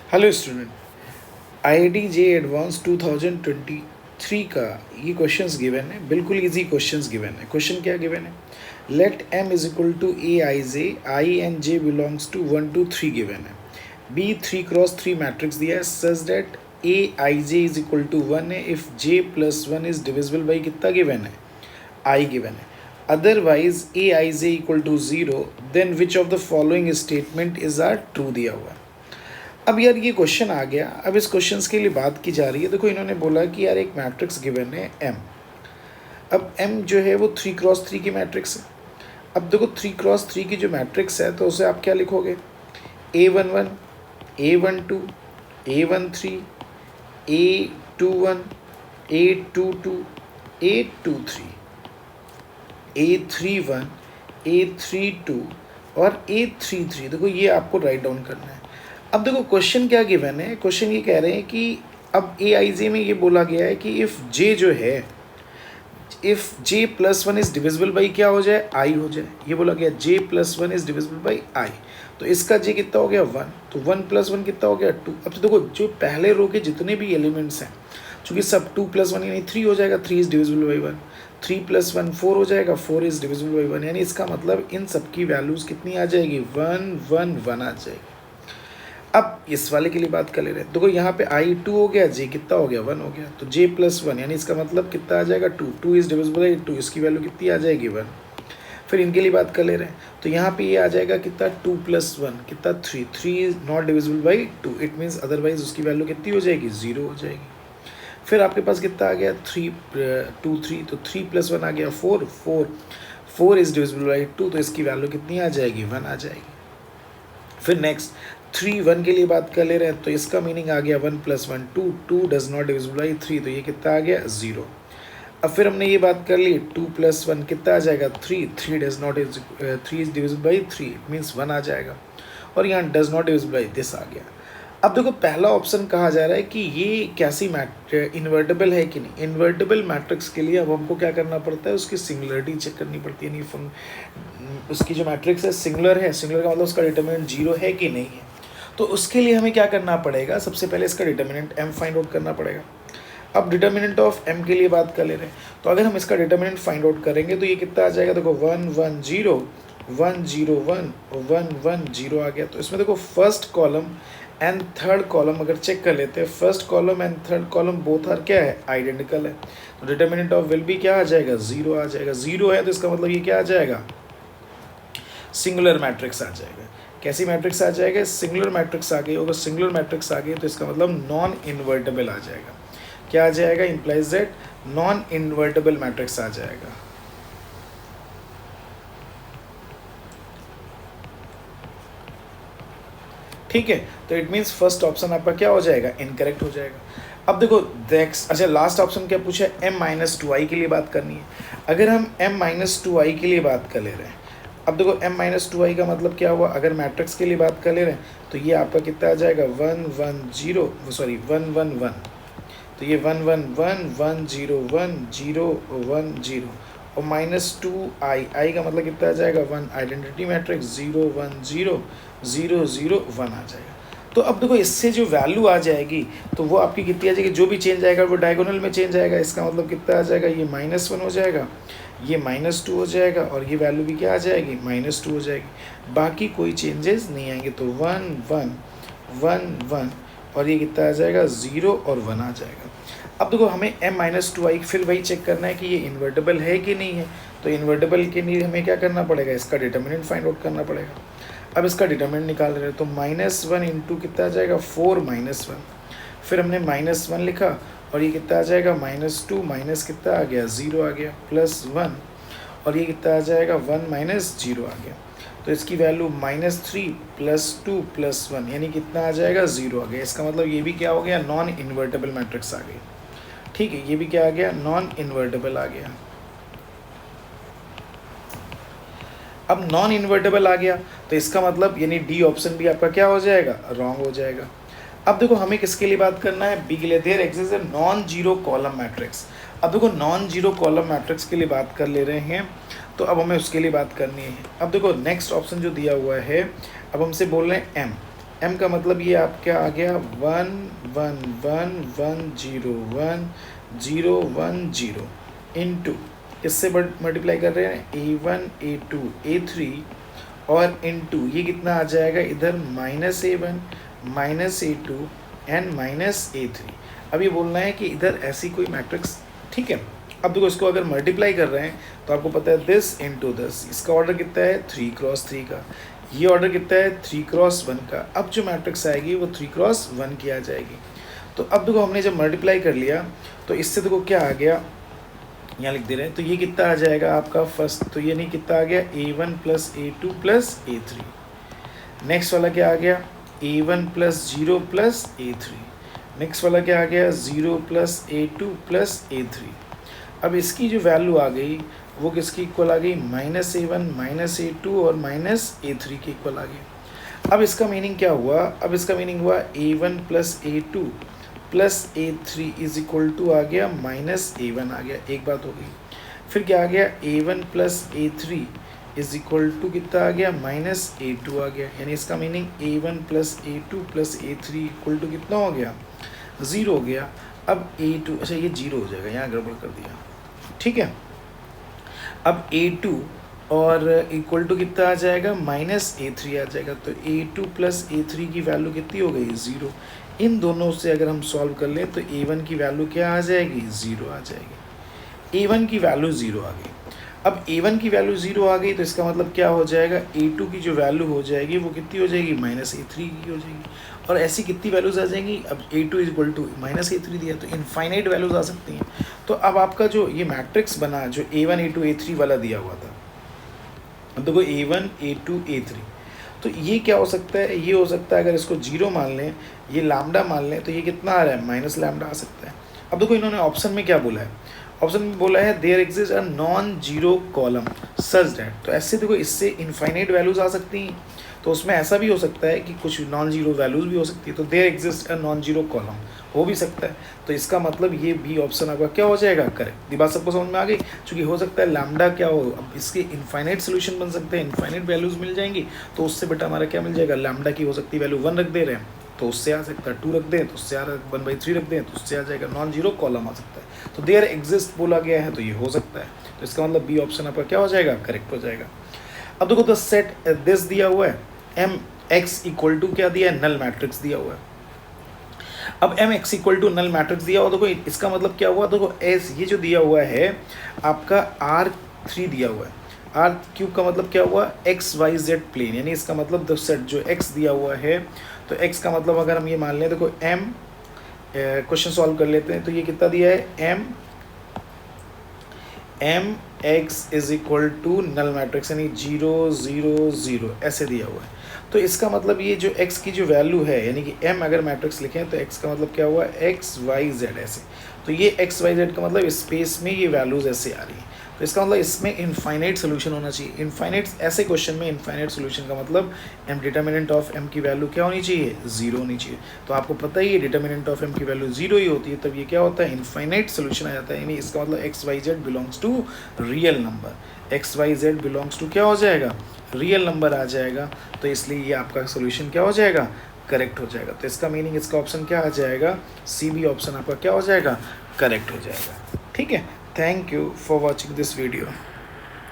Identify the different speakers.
Speaker 1: Hello student, IIT JEE advanced 2023 का ये questions given है, बिल्कुल इजी क्वेश्चंस गिवन है। क्वेश्चन क्या गिवन है? Let M is equal to A I J, I and J belongs to 1 2 3 given है। B 3x3 matrix दिया है such that A I J is equal to 1 है if J plus 1 is divisible by कितना given है? I given है। Otherwise A I J equal to 0, then which of the following statement is are true दिया हुआ है। अब यार ये क्वेश्चन आ गया। अब इस क्वेश्चन के लिए बात की जा रही है। देखो इन्होंने बोला कि यार एक मैट्रिक्स गिवन है एम। अब एम जो है वो 3x3 की मैट्रिक्स है। अब देखो 3x3 की जो मैट्रिक्स है तो उसे आप क्या लिखोगे? A11, A12, A13, A21, A22, A23, A31, A32 और A33। देखो ये आपको राइट डाउन करना है। अब देखो क्वेश्चन क्या गिवन है। क्वेश्चन ये कह रहे हैं कि अब ए आई जे में ये बोला गया है कि इफ़ जे जो है, if j plus 1 is divisible by क्या हो जाए? आई हो जाए। ये बोला गया j plus 1 is divisible by i, तो इसका जे कितना हो गया? 1। तो 1 + 1 कितना हो गया? 2। अब तो देखो जो पहले रो के जितने भी एलिमेंट्स हैं, चूँकि सब 2 + 1 यानी 3 हो जाएगा, 3 इज़ डिविजिबल बाई 1। 3 + 1 4 हो जाएगा, 4 इज़ डिविजिबल बाई 1। यानी इसका मतलब इन सब की वैल्यूज़ कितनी आ जाएगी? 1 1 1 आ जाएगी। अब इस वाले के लिए बात कर ले रहे हैं। देखो यहाँ पे आई 2 हो गया, जे कितना हो गया? 1 हो गया। तो जे प्लस 1 यानी इसका मतलब कितना आ जाएगा? 2। 2 इज़ डिविजिबल बाई 2, इसकी वैल्यू कितनी आ जाएगी? 1। फिर इनके लिए बात कर ले रहे हैं तो यहाँ पे ये आ जाएगा कितना? 2 + 1 कितना? 3। 3 is not divisible by 2, it means otherwise उसकी वैल्यू कितनी हो जाएगी? 0 हो जाएगी। फिर आपके पास कितना आ गया? 3 2 3, तो 3 + 1 आ गया 4। 4 इज़ डिविजिबल बाई 2, तो इसकी वैल्यू कितनी आ जाएगी? 1 आ जाएगी। फिर नेक्स्ट 3 1 के लिए बात कर ले रहे हैं तो इसका मीनिंग आ गया 1 + 1 2, 2 डज नॉट डिविजिबल बाई 3, तो ये कितना आ गया? 0। अब फिर हमने ये बात कर ली 2 + 1 कितना आ जाएगा? 3। 3 does not 3 is divisible by 3, it means 1 आ जाएगा। और यहाँ does not divisible by this आ गया। अब देखो पहला ऑप्शन कहा जा रहा है कि ये कैसी इन्वर्टेबल है कि नहीं। इन्वर्टेबल मैट्रिक्स के लिए अब हमको क्या करना पड़ता है? उसकी सिंगुलरिटी चेक करनी पड़ती है। यानी उसकी जो मैट्रिक्स है सिंगुलर है। सिंगुलर का मतलब उसका डिटर्मिनेंट 0 है कि नहीं है। तो उसके लिए हमें क्या करना पड़ेगा? सबसे पहले इसका डिटर्मिनेंट m फाइंड आउट करना पड़ेगा। अब डिटर्मिनेंट ऑफ m के लिए बात कर ले रहे हैं तो अगर हम इसका डिटर्मिनेंट फाइंड आउट करेंगे तो ये कितना आ जाएगा? देखो 1 1 0 1 0 1 1 1 0 आ गया। तो इसमें देखो first column and third column अगर चेक कर लेते हैं, first column and third column both are क्या है? आइडेंटिकल है। तो डिटर्मिनेंट ऑफ विल बी क्या आ जाएगा? 0 आ जाएगा। 0 है तो इसका मतलब ये क्या आ जाएगा? सिंगुलर मैट्रिक्स आ जाएगा। कैसी मैट्रिक्स आ जाएगा? सिंगुलर मैट्रिक्स आ गई। अगर सिंगुलर मैट्रिक्स आ गई तो इसका मतलब नॉन इन्वर्टेबल आ जाएगा। क्या आ जाएगा? Implies that non invertible matrix आ जाएगा। ठीक है, तो इट मीन्स फर्स्ट ऑप्शन आपका क्या हो जाएगा? इनकरेक्ट हो जाएगा। अब देखो अच्छा लास्ट ऑप्शन क्या पूछा है? m-2i के लिए बात करनी है। अगर हम m-2i के लिए बात कर ले रहे हैं, अब देखो m-2i का मतलब क्या हुआ? अगर मैट्रिक्स के लिए बात कर ले रहे हैं तो ये आपका कितना आ जाएगा? 1 1 0 सॉरी 1 1 1, तो ये 1 1 1 1 0 1 0 1 0 और -2i का मतलब कितना आ जाएगा? 1। आइडेंटिटी मैट्रिक्स 0 1 0 0 0 1 आ जाएगा। तो अब देखो इससे जो वैल्यू आ जाएगी तो वो आपकी कितनी आ जाएगी? जो भी चेंज आएगा वो डायगोनल में चेंज आएगा। इसका मतलब कितना आ जाएगा? ये -1 हो जाएगा, ये -2 हो जाएगा और ये वैल्यू भी क्या आ जाएगी? -2 हो जाएगी। बाकी कोई चेंजेस नहीं आएंगे। तो 1 1 1 1 और ये कितना आ जाएगा? 0 और 1 आ जाएगा। अब देखो हमें m-2i फिर वही चेक करना है कि ये इन्वर्टेबल है कि नहीं है। तो इन्वर्टेबल के लिए हमें क्या करना पड़ेगा? इसका डिटर्मिनेंट फाइंड आउट करना पड़ेगा। अब इसका डिटर्मिनेंट निकाल रहे हैं तो -1 इंटू कितना आ जाएगा? 4 -1। फिर हमने -1 लिखा और ये कितना आ जाएगा? -2 माइनस कितना आ गया? 0 आ गया, +1 और ये कितना आ जाएगा? 1 -0 आ गया। तो इसकी वैल्यू -3 + 2 + 1 यानी कितना आ जाएगा? 0 आ गया। इसका मतलब ये भी क्या हो गया? नॉन इन्वर्टेबल मैट्रिक्स आ गई। ठीक है, ये भी क्या आ गया? नॉन इन्वर्टेबल आ गया। अब नॉन इन्वर्टेबल आ गया तो इसका मतलब यानी डी ऑप्शन भी आपका क्या हो जाएगा? रॉन्ग हो जाएगा। अब देखो हमें किसके लिए बात करना है? बी के लिए। There exist a non zero column matrix. अब देखो नॉन जीरो कॉलम मैट्रिक्स के लिए बात कर ले रहे हैं तो अब हमें उसके लिए बात करनी है। अब देखो नेक्स्ट ऑप्शन जो दिया हुआ है, अब हमसे बोल रहे हैं एम। m का मतलब ये आपका आ गया 1 1 1 1 0 1 0 1 0 इंटू इससे मल्टीप्लाई कर रहे हैं a1 a2 a3 और इंटू ये कितना आ जाएगा इधर -a1 -a2 एंड -a3। अब ये बोलना है कि इधर ऐसी कोई मैट्रिक्स, ठीक है। अब देखो इसको अगर मल्टीप्लाई कर रहे हैं तो आपको पता है दिस इंटू दिस, इसका ऑर्डर कितना है 3 क्रॉस 3 का, ये ऑर्डर कितना है 3 क्रॉस 1 का। अब जो मैट्रिक्स आएगी वो 3 क्रॉस 1 की आ जाएगी। तो अब देखो हमने जब मल्टीप्लाई कर लिया तो इससे देखो क्या आ गया, यहाँ लिख दे रहे हैं, तो ये कितना आ जाएगा आपका फर्स्ट, तो ये नहीं कितना आ गया a1 plus a2 plus a3। Next वाला क्या आ गया a1 plus 0 plus a3। Next वाला क्या आ गया 0 प्लस a2 प्लस a3। अब इसकी जो वैल्यू आ गई वो किसकी इक्वल आ गई -a1 -a2 और -a3 की इक्वल आ गई। अब इसका मीनिंग क्या हुआ, अब इसका मीनिंग हुआ a1 plus a2 plus a3 is equal to आ गया -a1 आ गया, एक बात हो गई। फिर क्या आ गया a1 plus a3 is equal to कितना आ गया -a2 आ गया, यानी इसका meaning a1 plus a2 plus a3 equal to कितना हो गया 0 हो गया। अब a2 अच्छा ये 0 हो जाएगा, यहाँ गड़बड़ कर दिया, ठीक है। अब a2 और इक्वल टू कितना आ जाएगा -a3 आ जाएगा, तो a2 प्लस a3 की वैल्यू कितनी हो गई 0। इन दोनों से अगर हम सॉल्व कर लें तो a1 की वैल्यू क्या आ जाएगी 0 आ जाएगी, a1 की वैल्यू 0 आ गई। अब a1 की वैल्यू 0 आ गई तो इसका मतलब क्या हो जाएगा a2 की जो वैल्यू हो जाएगी वो कितनी हो जाएगी -a3 की हो जाएगी। और ऐसी कितनी वैल्यूज़ आ जाएंगी, अब a2 इक्वल टू -a3 दिया तो इनफाइनाइट वैल्यूज़ आ सकती हैं। तो अब आपका जो ये मैट्रिक्स बना जो a1 a2 a3 वाला दिया हुआ था, अब देखो a1 a2 a3, तो ये क्या हो सकता है, ये हो सकता है अगर इसको 0 मान लें, ये लैम्डा मान लें, तो ये कितना आ रहा है -λ आ सकता है। अब देखो इन्होंने ऑप्शन में क्या बोला है, ऑप्शन में बोला है there exist a non zero column such that, तो ऐसे देखो इससे इनफाइनाइट वैल्यूज आ सकती हैं, तो उसमें ऐसा भी हो सकता है कि कुछ नॉन जीरो वैल्यूज भी हो सकती है, तो there exist a non zero column हो भी सकता है। तो इसका मतलब ये बी ऑप्शन आपका क्या हो जाएगा करेक्ट। ये बात सबको समझ में आ गई, क्योंकि हो सकता है लैम्डा क्या हो, अब इसके इनफाइनाइट सोल्यूशन बन सकते हैं, इनफाइनाइट वैल्यूज मिल जाएंगी, तो उससे बेटा हमारा क्या मिल जाएगा, लैम्डा की हो सकती है वैल्यू 1 रख दे रहे हैं तो उससे आ सकता है, 2 रख दें तो उससे आ रहा है, 1/3 रख दें तो उससे आ जाएगा, नॉन जीरो कॉलम आ सकता है। तो देयर एग्जिस्ट बोला गया है तो ये हो सकता है, तो इसका मतलब बी ऑप्शन आपका क्या हो जाएगा करेक्ट हो जाएगा। अब देखो द सेट दिस दिया हुआ है एम एक्स इक्वल टू क्या दिया है, नल मैट्रिक्स दिया हुआ है। अब M X equal to null matrix दिया हुआ, देखो इसका मतलब क्या हुआ, देखो एस ये जो दिया हुआ है आपका R3 दिया हुआ है, आर क्यूब का मतलब क्या हुआ एक्स वाई जेड प्लेन, यानी इसका मतलब द सेट जो एक्स दिया हुआ है, तो एक्स का मतलब अगर हम ये मान लें, देखो एम क्वेश्चन सॉल्व कर लेते हैं, तो ये कितना दिया है M X is equal to null matrix यानी 0 0 0 ऐसे दिया हुआ है। तो इसका मतलब ये जो x की जो वैल्यू है, यानी कि m अगर मैट्रिक्स लिखें तो x का मतलब क्या हुआ x y z ऐसे, तो ये x y z का मतलब स्पेस में ये वैल्यूज ऐसे आ रही हैं, तो इसका मतलब इसमें इनफाइनाइट सोल्यूशन होना चाहिए। इनफाइनाइट ऐसे क्वेश्चन में इनफाइनाइट सोल्यूशन का मतलब m डिटर्मिनेंट ऑफ m की वैल्यू क्या होनी चाहिए 0 होनी चाहिए। तो आपको पता ही है डिटर्मिनेंट ऑफ m की वैल्यू 0 ही होती है, तब ये क्या होता है इनफाइनाइट सोल्यूशन आ जाता है, यानी इसका मतलब x y z belongs to real number, x y z belongs to क्या हो जाएगा रियल नंबर आ जाएगा, तो इसलिए ये आपका सोल्यूशन क्या हो जाएगा करेक्ट हो जाएगा। तो इसका मीनिंग इसका ऑप्शन क्या आ जाएगा सी बी ऑप्शन आपका क्या हो जाएगा करेक्ट हो जाएगा। ठीक है, thank you for watching this video.